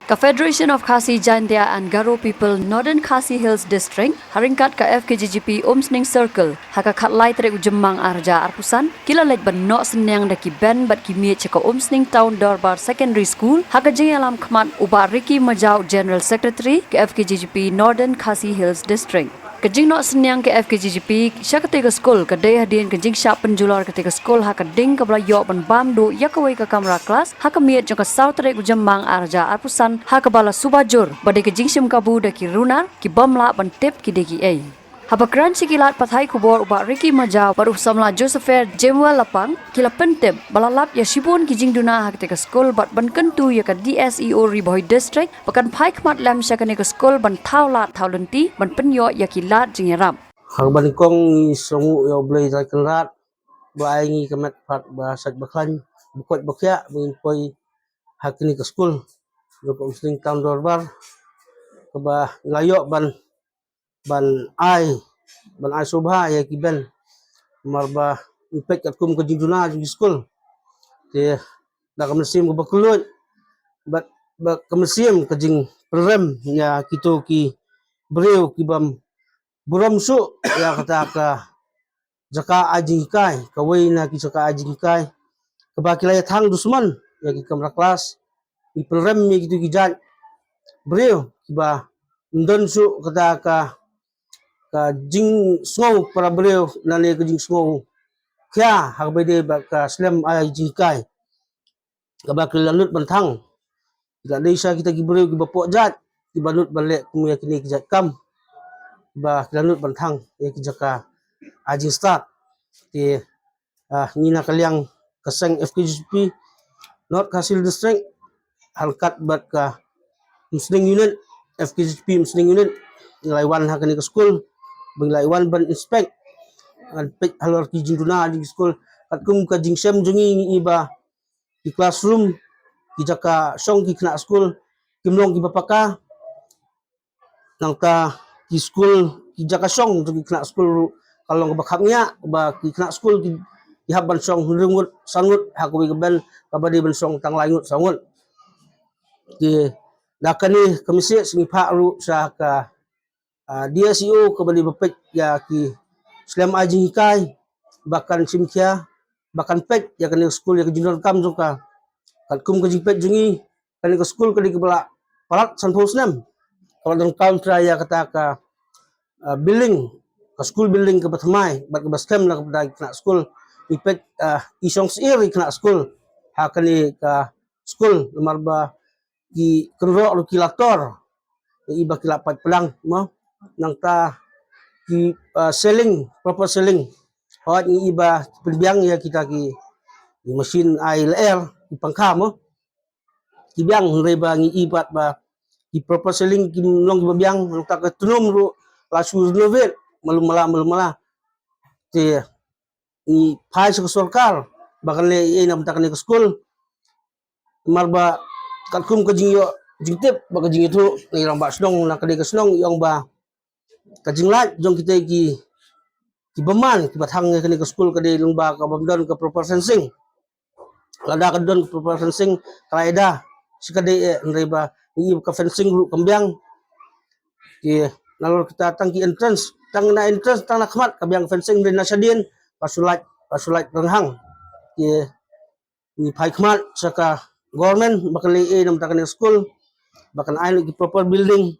Ka Federation of Khasi Jaintia and Garo People Northern Khasi Hills District haringkat ka FKGGP Omsning Circle haka khatlai trek ujemmang arja arpusan kila lej ban no senyang daki ben bat ki miet ka Omsning Town Dorbar Secondary School haka jeng alam khmat uba Ricky Majau General Secretary ke FKGGP Northern Khasi Hills District. Kajing no senyang ke FKGGP sya ketika skol ke daya hadin kajing sya penjular ketika skol haka ding ke bala yok ban bam do yakawai ke kamera kelas haka miet jong ke sautrek ujemmang arja arpusan haka bala subajur bade kajing sim kabu daki runar ki bamla ban tip ki deki ai. Habakran sikilat pathai kubor uba Ricky Majau baru samla Josepher Jemuel Lapang kila pentep balalap ya sibun kijing duna hak teka skol bat ban kentu ya ka DSEO Riboy District pakan pai khmat lam syakane ka skol ban thaulat thaulenti ban penyo ya kilat jingeram. Hang ban kong songu yo blai tai kerat ba ai ngi kemet phat ba sat baklan bukot bakya mungin poi hakini ke skol do ko Omsning Town Dorbar ke ba layok ban ai subha ya ki ben marba impek kat kum ke jinduna di skol te da kamsim ko bakulut ba kamsim ke jing program ya kito ki breu ki bam buram su ya kata ka jaka ajing kai kawai na ki jaka ajing kai ke ba kilaya thang dusman ya ki kamra kelas di program mi gitu ki jan breu ki ba ndon su kata ka jing snow para breu na le ka jing snow kya hak bede ba ka slam ajing kai ka ba kilanut bantang tidak desa kita ki breu ki ba po jat ki banut balik kumya kini ki jat kam ba kilanut bantang ya ki jaka ajing start ti ngina kaliang kaseng FKGP North Khasi District halkat bat ka Omsning Unit FKGP Omsning Unit laiwan hakani ke school bang laiwan ban inspect an pek halor ki jinduna di school kat kum ka jingsem jungi iba di classroom ki jaka song ki kena school kimlong ki bapaka nangka ki school ki jaka song ki kena school kalau ke bakhangnya ba ki kena school ki haban song rungut sangut hakui ke ben kabadi ben song tang langut sangut ki dakani komisi singi pha ru sa ka DSEO kabadi bapek ya ki slam ajing kai bahkan simkia bahkan pek ya kan school ya junior kam juga kat kum ke jipet jungi kan ke school ke bala parat sanpos nem kalau dalam counter ya kata ka building ke school building ke batmai bat ke baskem lah kepada kena school ipet isong sir kena school hakani ka school marba ki kenro ru kilator iba kilapat pelang mo nang ta ki selling proper selling hot ni iba penbiang ya kita ki mesin air ki pangka mo ki biang reba ngi ibat ba ki proper selling ki long ki biang nang ta ka tunum ru lasu renovate malum-mala te ni phai sa sarkar bakal le ina mta ka school marba kalkum ka jingyo jingtip ba ka jingyo ni rang ba snong na ka de ka snong yong ba kajinglat jong kita ki baman ki bathang kani ke school kadi lungba ka bamdon ka proper sensing lada ka don proper sensing kaida sikade nreba ni ka fencing ru kambyang ki nalor kita tang ki entrance tang na entrance tang na khmat kambyang fencing din na sadien pasulat ranghang ki ni phai khmat saka government bakali nam takani school bakan ai ki proper building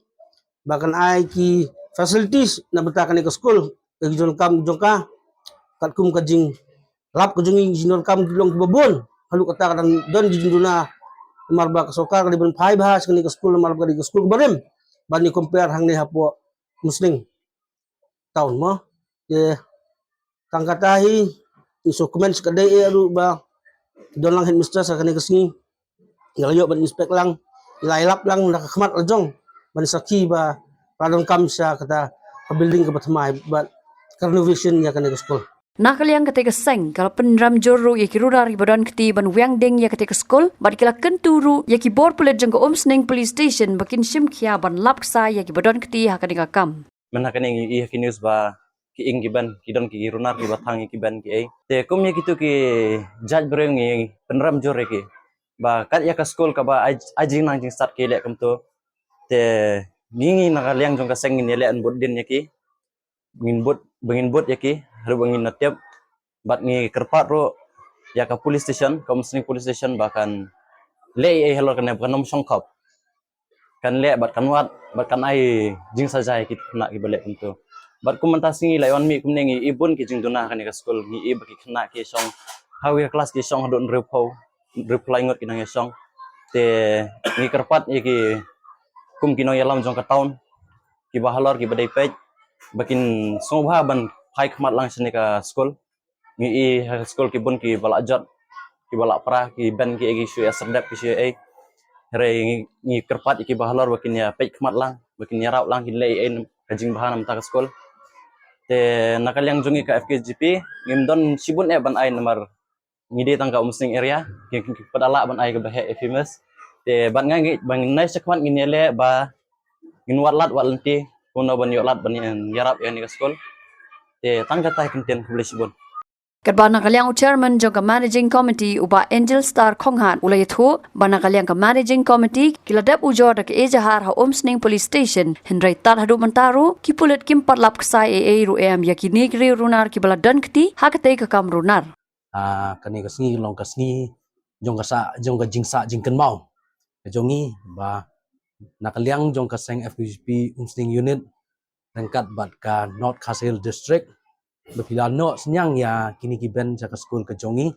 bakan ai ki facilities na betakan ke school ke jon kam jongka kat kum kajing lap kajing junior kam dilong babon halu kata kadang don jinduna marba ka sokar kali ben phai bahas ke school marba ke school barem bani compare hang ni hapo Omsning Town mo ye tangkatahi iso comment kadai aru ba don lang headmistress akani kesni ngalayo ban inspect lang ilailap lang nakakhmat lajong ban saki ba padang kam sa kata building ke batmai but renovation ya kan ke school Nakaliang ketika seng kalau penram joru ya ki rurar badan keti ban wiang deng ya ketika skol bad kila kenturu ya ki bor pulet jeng ke Omsning Police Station bakin simkia ban lapsa ya ki badan keti hakani kam menakani i ki news ba ki ing giban ki don ki runar ki batang ki ban ki ai te kum ya kitu ki judge breng penram jor ki ba kat ya ka school ka ba ajing nang jing start ke le kam tu te ngi nakaliang jong ka seng ni le an bud din yaki bengin bud yaki haru bengin natiap bat ngi kerpat ro ya ka police station komsning police station bahkan le ai hello kan bukan nom songkop kan le bat kan wat bat kan ai jing saja ki kena ki balik tu bat ku mentah singi lai on mi kum nengi ibun ki jing duna kan ka school ngi i baki kena ki song hawi kelas ki song hadon reply ngot ki nang song te ngi kerpat ki kum ki no yalam jong ka town ki bahalor ki badai pej bakin sobha ban phai khmat lang sini ka school ngi i school ki bun ki balak jot ki balak pra ki ben ki egi shu serdap ki shu ai re ngi kerpat ki bahalor bakin ya pej khmat lang bakin ya rau lang ki lei en kajing bahan ta ka school te nakaliang jungi ka FKGP ngimdon sibun ban ai nomor ngide tangga umsing area ki padala ban ai ka bahe famous te ban ngai bang nai sekmat nginele ba nginwat lat wat lenti kuno ban yolat ban yarap ya ni ka school te tangga tai kinten kubli sibun Kat nakaliang chairman jong ka managing committee uba Angel Star Khonghan ulay thu nakaliang ka managing committee kiladap ujor dak ejahar ha Omsning police station henry tar hadu mantaru kipulet kim patlap ksai AA ru em yakini kri runar kibala dan kti hakate ka kam runar kani ka sngi long ka sngi jong ka jingsa jingkan mau ka jongi ba nakaliang jong ka seng FPGP Umsning unit rangkat bat ka North Khasil district bapila no senyang ya kini ki ben ka school ka jongi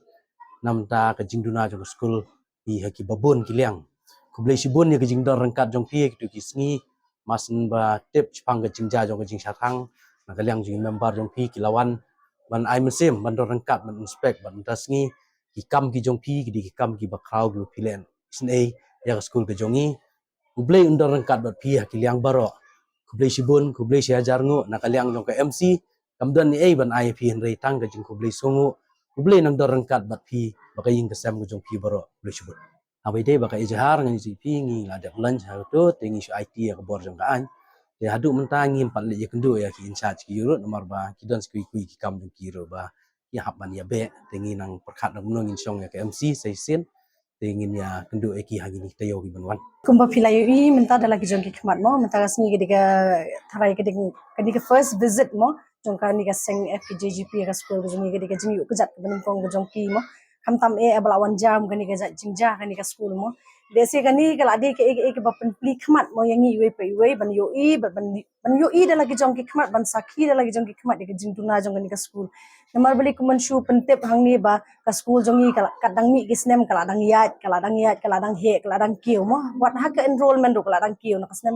namta ka jingduna jong ka school di haki babun kiliang kublai sibun ya ka jingdon rangkat jong pi ki ki sngi masin ba tip chpang ka jingja jong ka jingsatang nakaliang jing member jong pi kilawan ban ai mesim ban rangkat ban inspect ban tasngi ki kam ki jong pi ki di kam ki bakrau ki pilen sin ai ya ka school ka jongi kublai undar rangkat bat pi haki liang baro kublai sibun kublai siajar ngo nakaliang jong ka MC kamdan ni ai ban ai pi henry tang ka jing kublai songo kublai nang dar rangkat bat pi baka ying kesam ka jong pi baro kublai sibun abai dei baka ijahar ngan si pi ngi ada lunch ha to tengi su IT ya ka bor jong ka an ya hadu mentangi empat le ya kendo ya ki in charge ki urut nomor ba ki dan skui kui ki kam jong ki ro ba ya haban ya be tengi nang perkat nang nong in song ya ka MC sai sin tengin ya kendo eki hagi ni tayo ki banwan kumba pilayu i minta dalam kijong ki khmat mo minta kasni ketika tharai ketika first visit mo jongka ni ka seng FKJGP ka school ka jongi ketika jingi kejat bening kong ka jongki mo kam tam abalawan jam kani ka jingja kani ka school mo desi kani kala ade ke bapen pli khmat mo yang i we pe we ban yo i ban yo i dalam kijong ki khmat ban sakhi dalam kijong ki khmat ka jingtuna jong kani ka school namar bali kuman shu pentep hangni ba ka school jongi kala kadang mi kisnem kala dang yat kala dang he kala dang kiu mo wat ha ka enrollment ro kala dang kiu na kasnem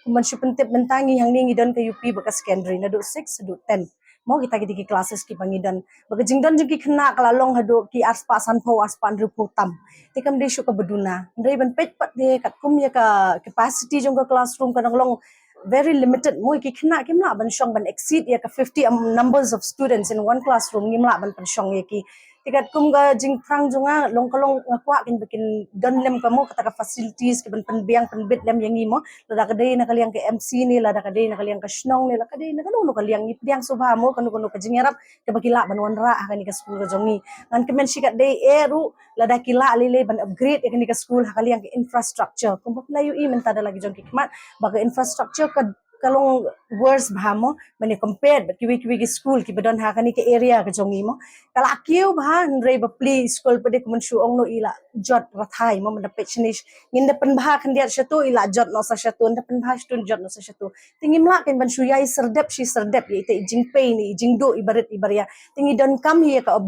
kuman shu pentep mentangi hangni ngidon ka UP ba ka secondary na do 6 do 10 mo kita ki classes ki pangidan ba ka jingdon jing ki khna kala long hado ki aspa sanpho aspa nrupo tam tikam de shu ka beduna ndai ban pet pat de kat kum ya ka capacity jong ka classroom ka long very limited mo ki khna kimla ban shong ban exceed ya ka 50 numbers of students in one classroom ngimla ban pan shong ya ki tikat kum ga jing prang junga long kalong kwa kin bikin don lem kamo kata ka facilities ki ban biang pan bit lem yang imo lada ka dei na kaliang ke MC ni lada ka dei na kaliang ka snong ni lada ka dei na kanu kaliang ni piang subha mo kanu ka jingarap ka bakila ban wanra ka ni ka school ka jongi ngan kemen sikat dei eru lada kila lele ban upgrade ka ni ka school kaliang ke infrastructure kum layu i menta da lagi jong ki khmat baga infrastructure ka kalong worse bahamo mane compared but kiwi ki school ki badon ha kani ke area ka jongi mo kala kiu bah ndre ba play school pade kuman shu ong no ila jot rathai mo manda pechnish ngin da pan bah kan dia shatu ila jot no sa shatu nda pan bah stun jot no sa shatu tingim la kan ban shu yai serdep shi serdep ye te jing pay ni jing do ibaria tingi don kam ye ka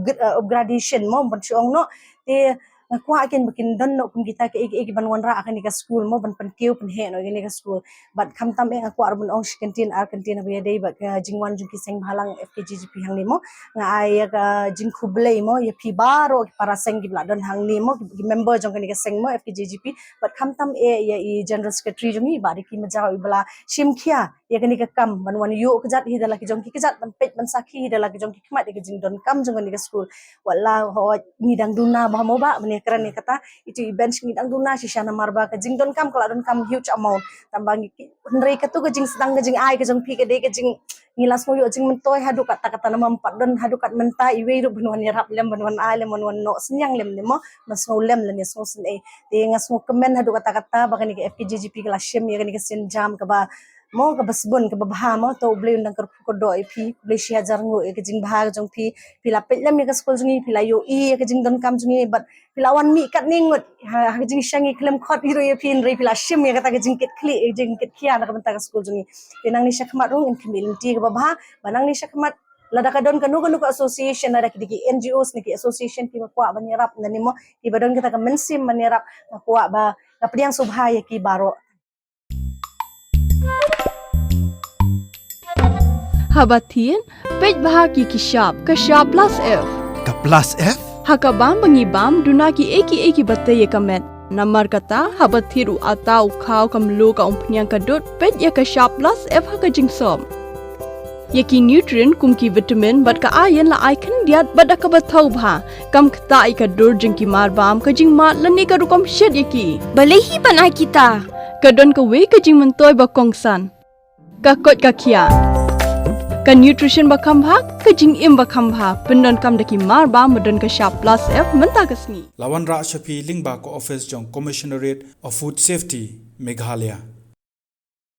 upgradation mo ban shu ong no te kwa akin bakin don no kum kita ke ban wanra akan ka school mo ban pan kiu pan he no ka school but kam tam aku arbun ong kantin abia dei ba jingwan jung ki seng halang FKGGP hang ni mo nga ay ka jing khublei mo ye pi baro para seng gi bladon hang ni mo gi member jong ka seng mo FKGGP but kam tam ye i general secretary jung ni bari ki majaw ibla shimkhia ye kani ka kam ban wan yu kejat hi dala ki jong ki kejat ban pet ban sakhi dala ki jong ki khmat ki jing don kam jong ka school wala ho ni dang duna ba mo ba ni kerana kata itu event ngidang duna si shana marba ka jing don kam kala don kam huge amount tambang henry ka tu ka jing sedang ka jing ai ka jong pi ka de ka jing ngilas mo yo jing mentoy hadu kata kata nama empat don hadu kat menta iwe ru benuan yarap lem benuan ai lem benuan no senyang lem mo mas no lem len yes no sen e de ngas mo kemen hadu kata kata bakani ka FKJGP ka lashem ya ka ni ka sen jam ka ba mo ka basbon ka babaha mo to ble undang ka ko do pi ble shi hajar ngo e ka jing bahag jong pi pila pelam ya ka school jungi pila yo e ka jing don kam jungi but pila wan mi kat ningot ha ka jing shangi klem khot hiro ya pin re pila shim ya kata ka jing kit kli e jing kit khia na ka benta ka school jungi pinang ni syakmat rung in community ka babaha banang ni syakmat lada ka don kanu ka association ada kidiki NGOs ni ki association ki kwa banirap nani mo ki badon kita ka mensim banirap ka kwa ba ka priang subhaya ki baro Habatin, pej bahagi kashab plus F. Ka plus F? Hakabam bangibam dunaki eki bataye kamet. Namar kata habathiru atau kau kamlu ka umpnyang kadut pej ya kashab plus F haka jingsom. Yaki nutrient kumki vitamin bat ka ayen la aikan diat bat ka bathau bha kam kta ka dur jingki marbam ka jing mat lani ka rukom shed yaki. Balehi banai kita. Kadon ka we ka jing mentoy ba kongsan. Ka kot ka kia. Ka nutrition ba khambha ka jing im ba khambha pendon kam daki mar ba modon ka sharp plus F menta kasni Lawan Ra Shafi Lingba ko office jong Commissionerate of Food Safety Meghalaya.